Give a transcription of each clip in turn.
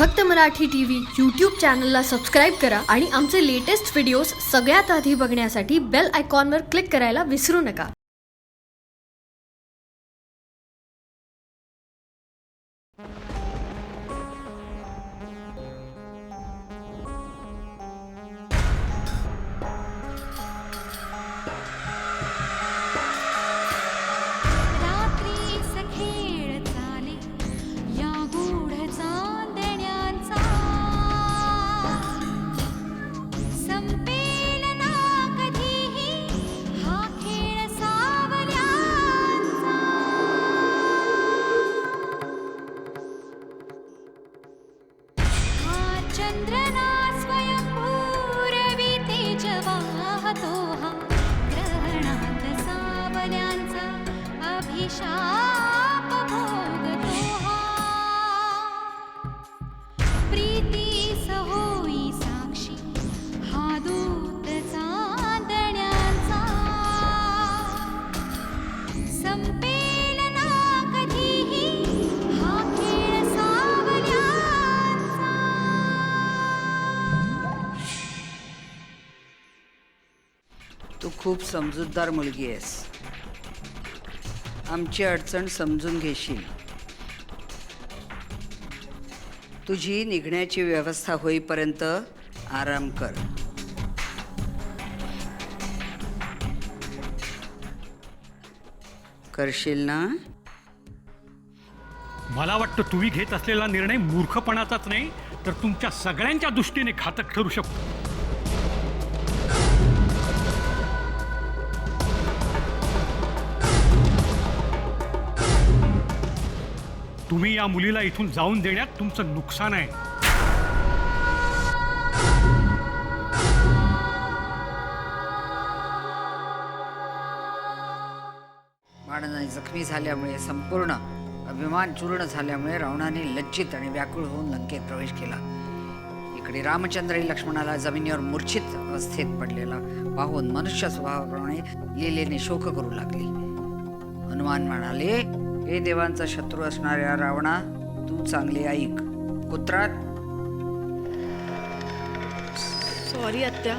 फक्त Marathi TV YouTube चॅनलला subscribe करा आणि आमचे लेटेस्ट व्हिडिओज सगळ्यात आधी बघण्यासाठी बेल आयकॉनवर क्लिक करायला विसरू नका. चंद्रना स्वयंभूरवी तेजवाहतो हा ग्रहणात सावल्यांचा अभिशाप भोगतो हा. प्रीतीस होई साक्षी हा दूत चांदण्याचा संपेल ना कधीही हा खेळ सावल्यांचा. तू खूप समजूतदार मुलगी आहेस. आमची अडचण समजून घेशील. तुझी निघण्याची व्यवस्था होईपर्यंत आराम कर. करशील ना? मला वाटतं तुम्ही घेत असलेला निर्णय मूर्खपणाचाच नाही तर तुमच्या सगळ्यांच्या दृष्टीने घातक ठरू शकतो. तुम्ही या मुलीला इथून जाऊन देण्यात तुमचं नुकसान आहे. बाणाने जखमी झाल्यामुळे संपूर्ण अभिमान चूर्ण झाल्यामुळे रावणाने लज्जित आणि व्याकुळ होऊन लंकेत प्रवेश केला. इकडे रामचंद्रही लक्ष्मणाला जमिनीवर मूर्छित अवस्थेत पडलेला पाहून मनुष्य स्वभावाप्रमाणे लिलेने शोक करू लागले. हनुमान म्हणाले, हे देवांचा शत्रू असणाऱ्या रावणा, तू चांगले ऐक. कुत्रात सॉरी आत्या.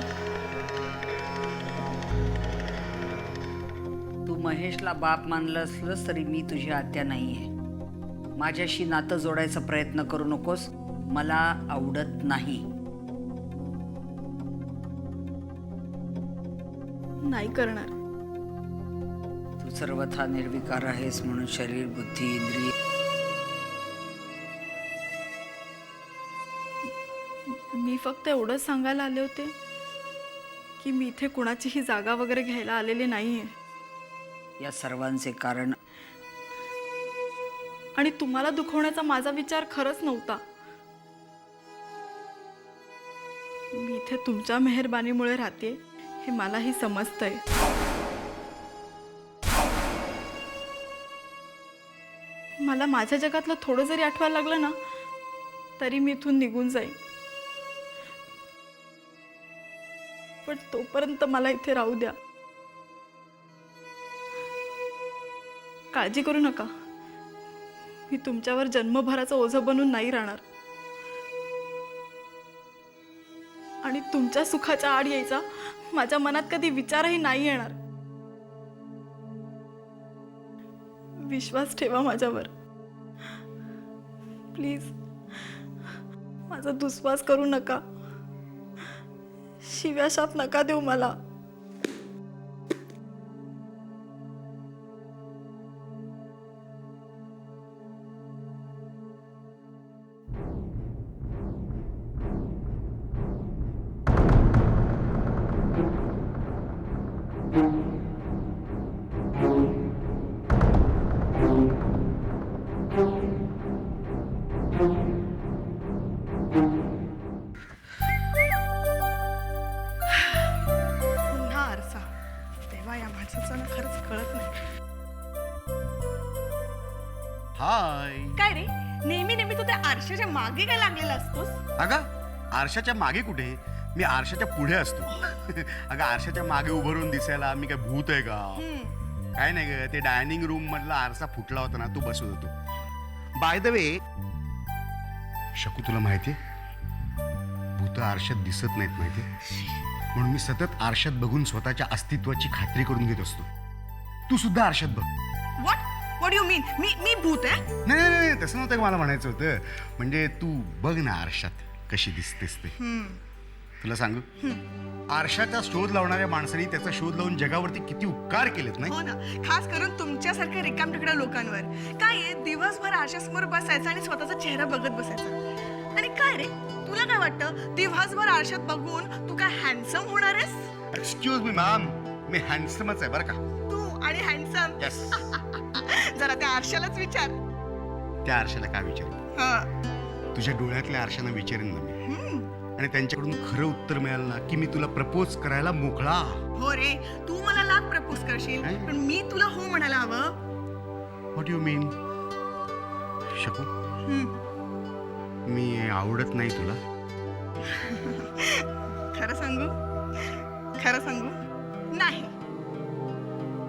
तू महेशला बाप मानलं असलंस तरी मी तुझी आत्या नाहीये. माझ्याशी नातं जोडायचा प्रयत्न करू नकोस. मला आवडत नाही. नाही करणार. तू सर्वथा निर्विकार आहेस म्हणून शरीर, बुद्धी, इंद्रिय मी फक्त एवढंच सांगायला आले होते की मी इथे कुणाचीही जागा वगैरे घ्यायला आलेले नाहीये. या सर्वांचे कारण आणि तुम्हाला दुखवण्याचा माझा विचार खरंच नव्हता. मी इथे तुमच्या मेहरबानीमुळे राहते हे मलाही समजतंय. मला माझ्या जगातलं थोडं जरी आठवायला लागलं ना तरी मी इथून निघून जाईन. पण तोपर्यंत मला इथे राहू द्या. काळजी करू नका. मी तुमच्यावर जन्मभराचं ओझं बनून नाही राहणार आणि तुमच्या सुखाच्या आड यायचा माझ्या मनात कधी विचारही नाही येणार. विश्वास ठेवा माझ्यावर. प्लीज माझा दुस्वास करू नका. शिव्याशाप नका देऊ मला. पुन्हा आरसा. तेव्हा या माणसाचं ना खरंच कळत नाही. हाय. काय रे, नेहमी नेहमी तू त्या आरशाच्या मागे काय लागलेला असतोस? अगं आरशाच्या मागे कुठे? मी आरशाच्या पुढे असतो. अगं आरशाच्या मागे उभं राहून दिसायला मी काय भूत आहे का? काय नाही ग, ते डायनिंग रूम मधला आरसा फुटला होता ना, तो बसवत होतो. बाय द वे, शकू, तुला माहितीये भूत आरशात दिसत नाहीत माहितीये, म्हणून मी सतत आरशात बघून स्वतःच्या अस्तित्वाची खात्री करून घेत असतो. तू सुद्धा आरशात बघ. व्हॉट यू मीन? मी भूत आहे? नाही नाही नाही, तसं नव्हतं का मला म्हणायचं होतं. म्हणजे तू बघ ना आरशात कशी दिसतेस ते. तुला सांगू, आरशाचा शोध लावणाऱ्या माणसांनी त्याचा शोध लावून जगावरती किती उपकार केलेत नाही. हो ना, खास करून तुमच्यासारख्या रिकामटेकड्या लोकांवर. काय आहे, दिवसभर आरशासमोर बसायचं आणि स्वतःचा चेहरा बघत बसायचा. आणि काय रे, तुला काय वाटतं, दिवसभर आरशात बघून तू काय हँडसम होणार आहेस? एक्सक्यूज मी मॅम, मी हँडसमच आहे बरं का. तू आणि हँडसम? येस. जरा त्या आरशालाच विचार. त्या आरशाला काय विचारू? हा. तुझ्या डोळ्यातल्या आरशांना विचारेन ना मी, आणि त्यांच्याकडून खरं उत्तर मिळालं ना की मी तुला प्रपोज करायला मोकळा. हो रे, तू मला लाख प्रपोज करशील, काय? पण मी तुला हो म्हणायला हवं. व्हॉट यू मीन? शकू, मी आवडत नाही तुला? खरं सांगू? खरं सांगू? नाही.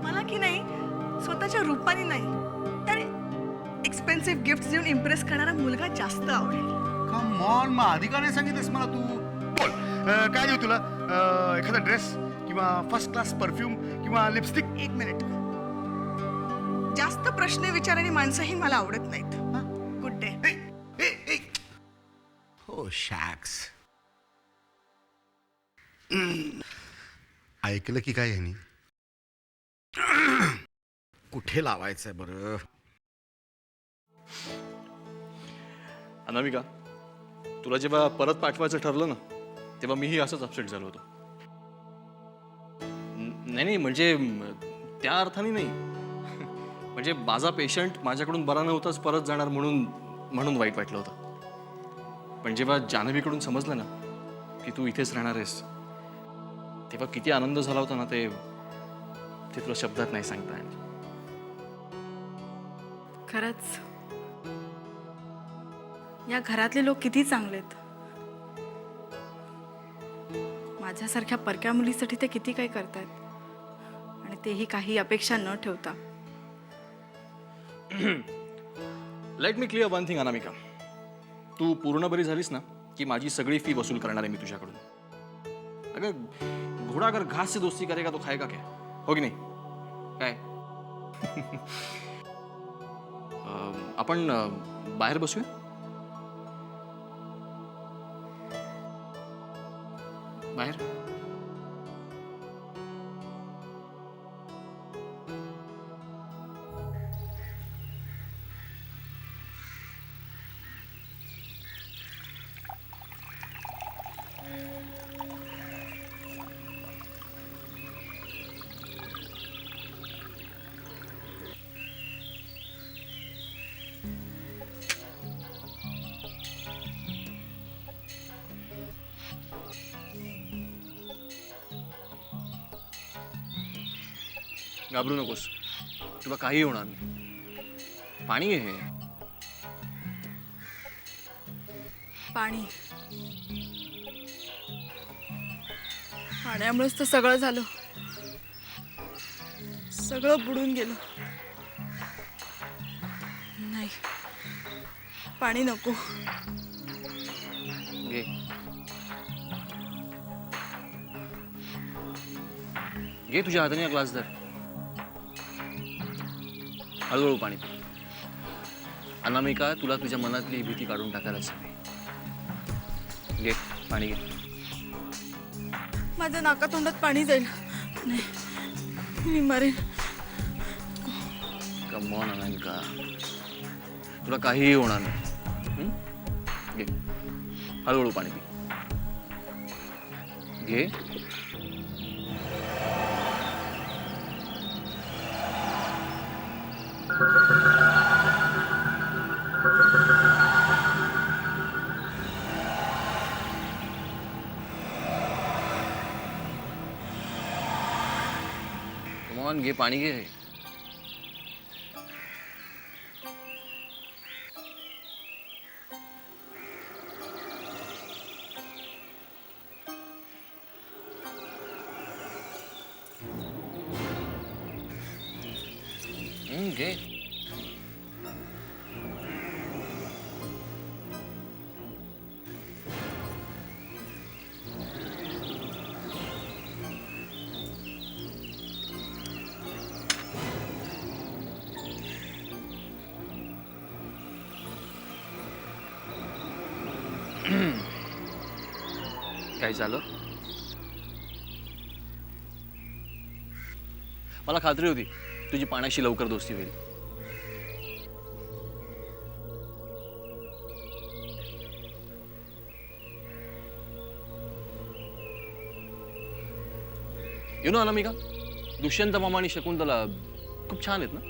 मला की नाही, स्वतःच्या रूपाने नाही तर एक्सपेन्सिव्ह गिफ्ट देऊन इम्प्रेस करणारा मुलगा जास्त आवडेल. कम ऑन, मग आधी का नाही सांगितलंस मला तू? बोल, काय देऊ तुला? एखादा ड्रेस किंवा फर्स्ट क्लास परफ्यूम किंवा लिपस्टिक? एक मिनिट. जास्त प्रश्न विचारणारी माणसंही मला आवडत नाहीत. Good day. हो शॅक्स. ऐकलं की काय ह्यानी? कुठे लावायचंय बरं? अनामिका, तुला जेव्हा परत पाठवायचं ठरलं ना, तेव्हा मीही असंच अपसेट झालो होतो. नाही म्हणजे त्या अर्थाने नाही, म्हणजे माझा पेशंट माझ्याकडून बरा नव्हताच परत जाणार म्हणून वाईट वाटलं होतं. पण जेव्हा जान्हवीकडून समजलं ना की तू इथेच राहणार आहेस, तेव्हा किती आनंद झाला होता ना, ते तुला शब्दात नाही सांगता येणार. खरंच या घरातले लोक किती चांगले आहेत. माझ्यासारख्या परक्या मुलीसाठी ते किती काही करतायत, आणि तेही काही अपेक्षा न ठेवता. Let me clear one thing Anamika, तू पूर्ण बरी झालीस ना की माझी सगळी फी वसूल करणार आहे मी तुझ्याकडून. अगर घोडा अगर घास से दोस्ती करेगा तो खाएगा क्या, हो की नाही? काय आपण बाहेर बसूया? बाहेर? घाबरू नकोस, तुला काही होणार नाही. पाणी आहे हे. पाणी. पाण्यामुळेच तर सगळं झालं. सगळं बुडून गेलं. नाही, पाणी नको. घे. घे तुझ्या हाताने ग्लास धर. हळूहळू पाणी पी. अनामिका, तुला तुझ्या मनातली ही भीती काढून टाकायलाच हवी. घे पाणी घे. माझ्या नाकातोंडात पाणी जाईल. नाही, मी मरेन. कम ऑन अनामिका, तुला काहीही होणार नाही. घे, हळूहळू पाणी पी. घे. कम ऑन, घे पाणी घे. घे. काय झालं? मला खात्री होती तुझी पाण्याशी लवकर दोस्ती होईल. अनामिका, दुष्यंत मामा आणि शकुंतला खूप छान आहेत ना.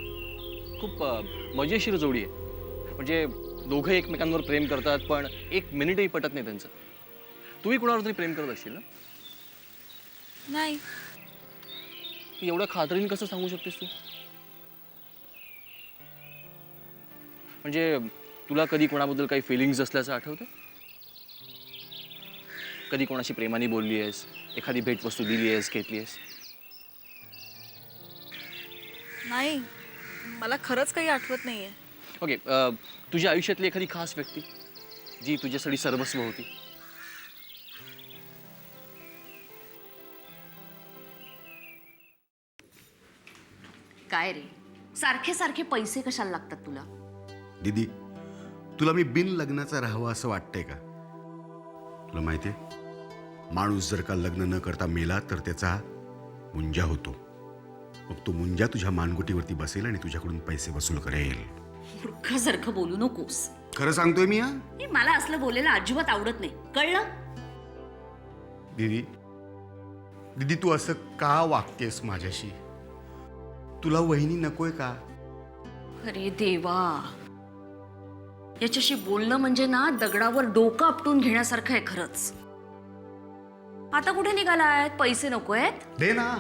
खूप मजेशीर जोडी आहे. म्हणजे दोघं एकमेकांवर प्रेम करतात पण एक मिनिटही पटत नाही त्यांचं. तूही कुणावर तरी प्रेम करत असशील ना? नाही. एवढ्या खात्रीने कसं सांगू शकतेस तू? म्हणजे तुला कधी कोणाबद्दल काही फिलिंग्स असल्याचं आठवतं? कधी कोणाशी प्रेमाने बोलली आहेस, एखादी भेटवस्तू दिली आहेस, घेतली आहेस? नाही, मला खरंच काही आठवत नाहीये. ओके, तुझ्या आयुष्यातली एखादी खास व्यक्ती जी तुझ्यासाठी सर्वस्व होती? काय रे, सारखे सारखे पैसे कशाला लागतात तुला? दीदी, तुला मी बिन लग्नाचा राहावं असं वाटतंय का? तुला माहितीये, माणूस जर का लग्न न करता मेला तर त्याचा मुंजा होतो. मग तो मुंजा तुझ्या मानगुटीवरती बसेल आणि तुझ्याकडून पैसे वसूल करेल. मूर्खासारखं बोलू नकोस. खरं सांगतोय मी. हे मला असलं बोलायला अजिबात आवडत नाही, कळलं? दीदी, दीदी तू असं का वागतेस माझ्याशी? तुला वहिनी नकोय का? अरे देवा, याच्याशी बोलणं म्हणजे ना दगडावर डोकं आपटून घेण्यासारखं आहे खरंच. आता कुठे निघालाय? पैसे नको आहेत? दे ना.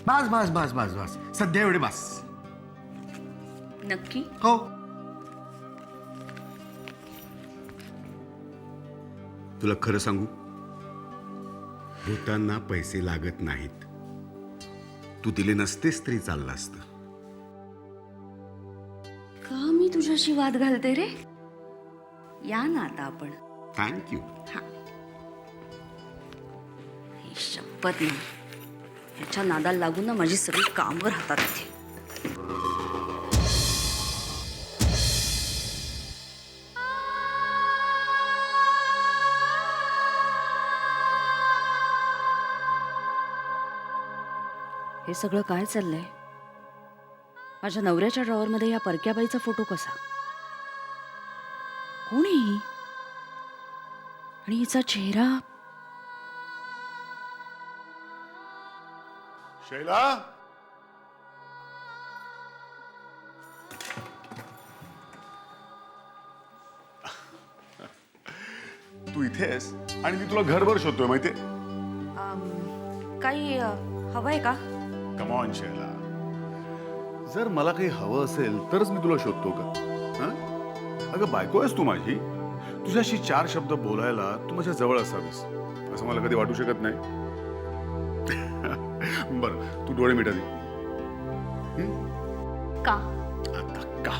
बस बस बस बस बस, सध्या एवढे बस. नक्की? हो. तुला खरं सांगू, भूतांना पैसे लागत नाहीत. तू दिले नसतेस तरी चाललं असतं. का मी तुझ्याशी वाद घालते रे? या ना आता आपण. थँक्यू. ही शपथ ना, ह्याच्या नादाला लागून ना माझी सगळी कामं राहतात इथे. हे सगळं काय चाललंय? माझ्या नवऱ्याच्या ड्रॉवरमध्ये या परक्या बाईचा फोटो कसा? कोण आहे ही? आणि हिचा चेहरा? शैला, तू इथे आहेस आणि मी तुला घरभर शोधतोय माहितीये. काही हवंय का? कम ऑन शैला, जर मला काही हवं असेल तरच मी तुला शोधतो का? हं? अगं बायको आहेस तू माझी. तुझ्याशी 4 शब्द बोलायला तू माझ्या जवळ असावीस असं मला कधी वाटू शकत नाही. बरं, तू डोळे मिटा दे. का? आता का?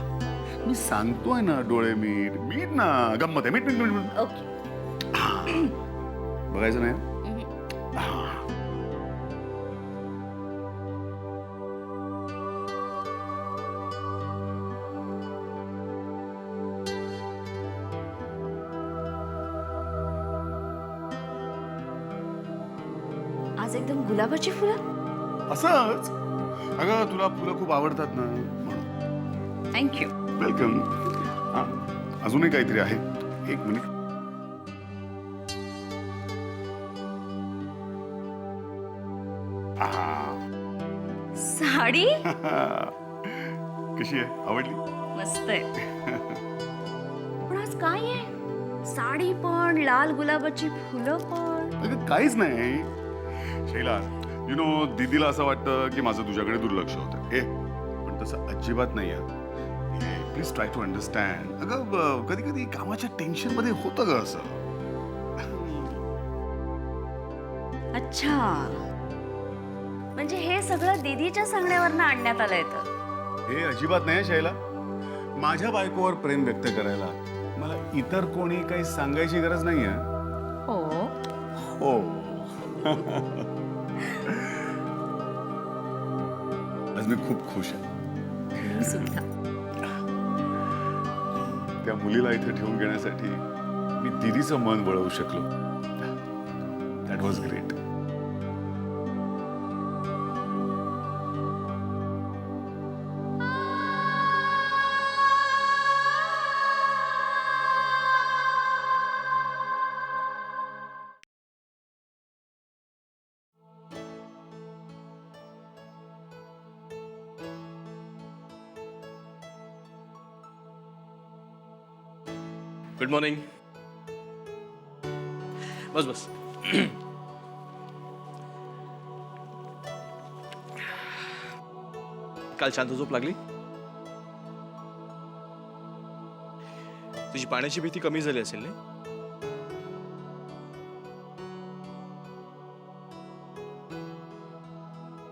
मी सांगतोय ना, डोळे मीट. मीट ना, गंमत आहे. मीट मीट मीट मीट. ओके. बघायचं नाही. आज एकदम गुलाबाची फुलं? असंच. अगं तुला फुलं खूप आवडतात ना म्हणून. थँक्यू. वेलकम. हा, अजूनही काहीतरी आहे. एक मिनिट. साडी कशी आहे? आवडली? मस्त आहे. पण आज काय आहे? साडी पण, लाल गुलाबाची फुलं पण. अगं काहीच नाही शैला. यु नो, दीदीला असं वाटतं की माझं तुझ्याकडे दुर्लक्ष होतं. पण तसं अजिबात नाही आहे. Please try to understand. अगं कधी कधी कामाच्या टेन्शन मध्ये होतं ग असं. अच्छा, म्हणजे हे सगळं दीदीच्या सांगण्यावरनं आणण्यात आलंय तर? हे अजिबात नाही शैला. माझ्या बायकोवर प्रेम व्यक्त करायला मला इतर कोणी काही सांगायची गरज नाहीये. हो. हो. आज मी खूप खुश आहे. मी सुद्धा. त्या मुलीला इथे ठेवून घेण्यासाठी मी दीदीचं मन वळवू शकलो. That was great. Good morning. बस बस. काल शांत झोप लागली? तुझी पाण्याची भीती कमी झाली असेल ना?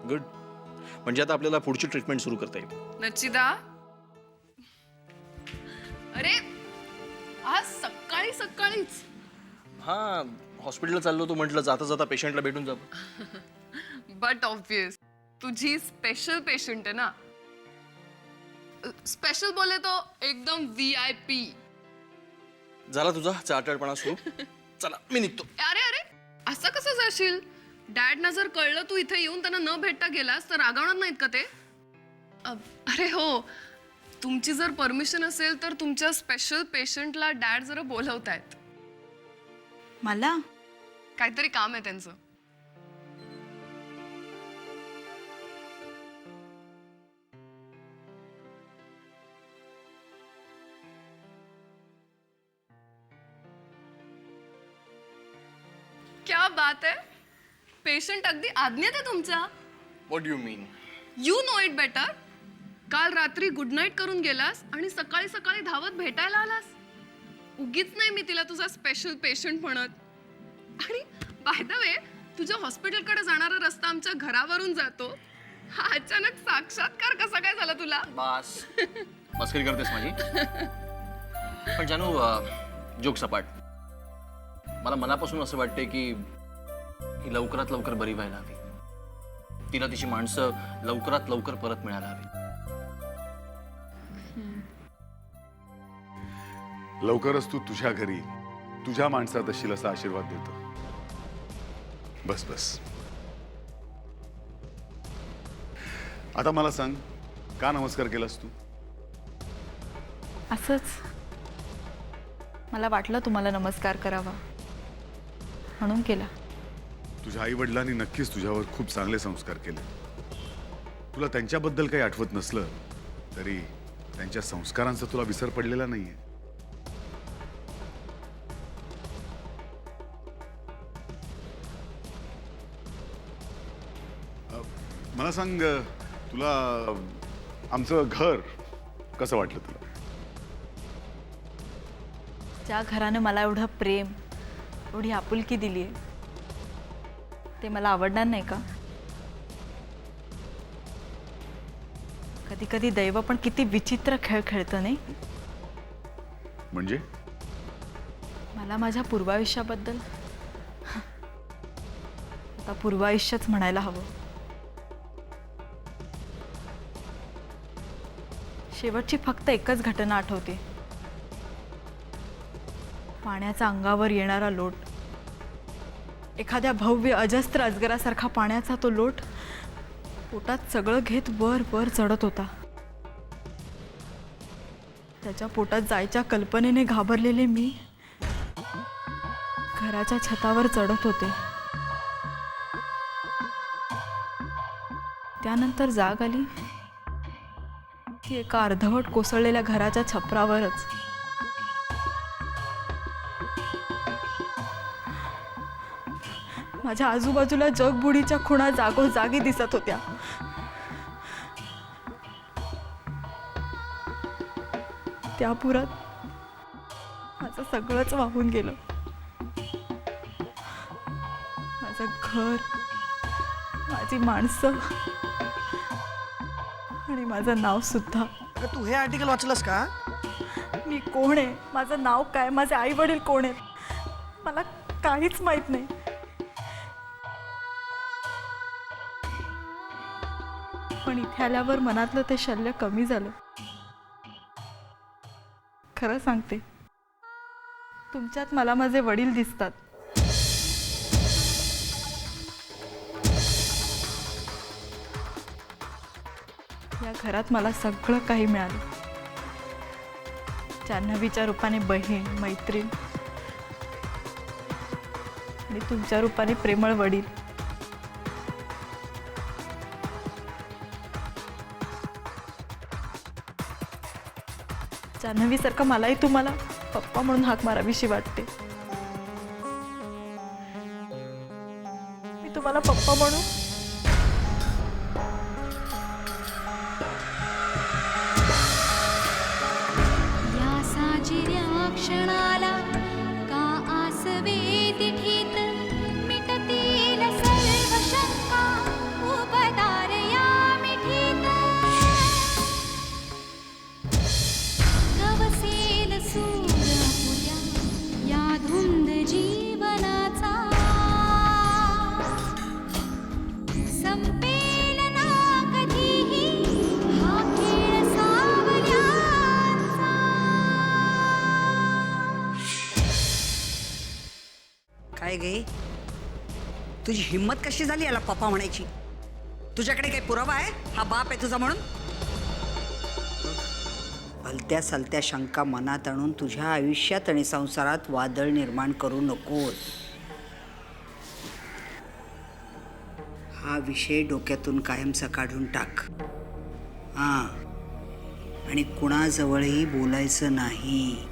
गुड. म्हणजे आता आपल्याला पुढची ट्रीटमेंट सुरू करता येईल. नचिदा, अरे आज सकाळी सकाळीच. हा, हॉस्पिटलला चाललो तो म्हटलं जाता जाता पेशंटला भेटून जावं. बट ऑब्वियस तुझी स्पेशल पेशंट आहे ना. स्पेशल बोले तो एकदम VIP. झाला तुझा चाटळपणा सुरू. चला मी निघतो. अरे अरे असं कसं जाशील? डॅडना जर कळलं तू इथे येऊन त्यांना न भेटता गेलास तर रागावणार नाहीत का ते? अरे हो, तुमची जर परमिशन असेल तर तुमच्या स्पेशल पेशंटला डॅड जरा बोलवतायत. मला काहीतरी काम आहे त्यांचं. क्या बात है, पेशंट अगदी आज्ञेत आहे तुमच्या. What do you mean? You know it better. काल रात्री गुड नाईट करून गेलास आणि सकाळी सकाळी धावत भेटायला आलास. उगीच नाही मी तिला तुझा स्पेशल पेशंट म्हणत. आणि बाय द वे, तुझ्या हॉस्पिटलकडे जाणारा रस्ता आमच्या घरावरून जातो. हा अचानक साक्षात्कार कसा काय झाला तुला? बस मस्करी करतेस माझी. पण जानू, जोक सपाट. मला मनापासून असं वाटते की ही लवकरात लवकर बरी व्हायला हवी. तिला तिची माणसं लवकरात लवकर परत मिळायला हवी. लवकरच तू तुझ्या घरी तुझ्या माणसात असशील असा आशीर्वाद देतो. बस बस. आता मला सांग, का नमस्कार केलास तू? असंच मला वाटलं तुम्हाला नमस्कार करावा म्हणून केला. तुझ्या आई वडिलांनी नक्कीच तुझ्यावर खूप चांगले संस्कार केले. तुला त्यांच्याबद्दल काही आठवत नसलं तरी त्यांच्या संस्कारांचा तुला विसर पडलेला नाहीये. मला सांग, तुला आमचं घर कसं वाटलं तुला? ज्या घराने मला एवढं प्रेम, एवढी आपुलकी दिली आहे ते मला आवडणार नाही का? कधी कधी दैव पण किती विचित्र खेळ खेळतं नाही? म्हणजे मला माझ्या पूर्वायुष्याबद्दल आता पूर्वायुष्यच म्हणायला हवं. शेवटची फक्त एकच घटना आठवते. पाण्याचा अंगावर येणारा लोट. एखाद्या भव्य अजस्त्र अजगरासारखा पाण्याचा तो लोट पोटात सगळं घेत वर वर चढत होता. त्याच्या पोटात जायच्या कल्पनेने घाबरलेले मी घराच्या छतावर चढत होते. त्यानंतर जाग आली ती एका अर्धवट कोसळलेल्या घराच्या छपरावरच. माझ्या आजूबाजूला जगबुडीच्या खुणा जागोजागी दिसत होत्या. त्या पुरात माझं सगळंच वाहून गेलं. माझं घर, माझी माणसं आणि माझं नाव सुद्धा. तू हे आर्टिकल वाचलंस का? मी कोण आहे, माझं नाव काय, माझे आई वडील कोण आहेत, मला काहीच माहित नाही. पण इथे आल्यावर मनातलं ते शल्य कमी झालं. खरं सांगते, तुमच्यात मला माझे वडील दिसतात. या घरात मला सगळं काही मिळालं. जान्हवीच्या रूपाने बहीण, मैत्रीण आणि तुमच्या रूपाने प्रेमळ वडील. जान्हवीसारखं मलाही तुम्हाला पप्पा म्हणून हाक मारावीशी वाटते. मी तुम्हाला पप्पा म्हणू? या साजिऱ्या क्षणाला का आसवे तिठीत मिटतील सर्व शंका उबदार या मिठीत गवसेल सूर्यपुर्या या धुंद जीवनाचा संपेल ना कधीही हा खेळ सावल्यांचा. काय गे, तुझी हिंमत कशी झाली याला पप्पा म्हणायची? तुझ्याकडे काही पुरावा आहे हा बाप आहे तुझा म्हणून? भलत्या सलत्या शंका मनात आणून तुझ्या आयुष्यात आणि संसारात वादळ निर्माण करू नकोस. हा विषय डोक्यातून कायमचा काढून टाक. हां, आणि कुणाजवळही बोलायचं नाही.